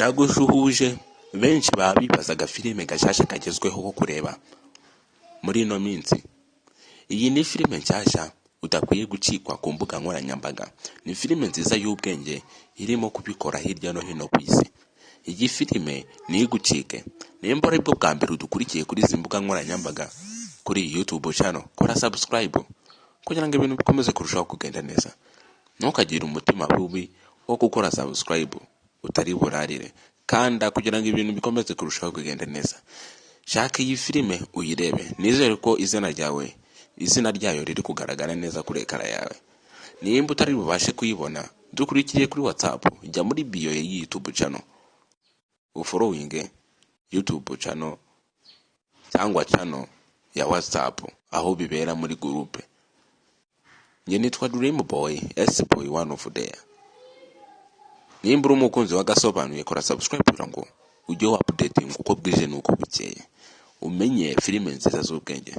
Ndagushuhuje benshi baba bibazaga filime gashasha kagezweho ko kureba muri ino minsi. Iyi ni filime nshyashya udakwiye gucikwa ku mbuga nkoranyambaga. Ni filime nziza y'ubwenge irimo kubikora hirya no hino ku isi. Iyi filime ntigucike. Nimba ari bwo bwa mbere udukurikiye kuri izi mbuga nkoranyambaga kuri iyi YouTube channel, kora subscribe kugira ngo ibintu bikomeze kurushaho kugenda neza. Ntukagire umutima mubi wo gukora subscribe utari burarire, kanda kugira ngo ibintu bikomeze kurushaho kugenda neza. Shaka iyi filime uyirebe, nizere ko izina ryayo riri kugaragara neza kuri ekara yawe. Nimba utari bubashe kuyibona, dukurikiye kuri WhatsApp, jya muri bio ya YouTube channel ufollowing YouTube channel cyangwa channel ya WhatsApp aho bibera muri groupe. Nge nitwa Dream Boy, S-Boy one of there. Nimba uri umukunzi wagasobanuye, kora subscribe kugira ngo ujye updating uko bwije nuko bukeye, umenye filime nziza z'ubwenge.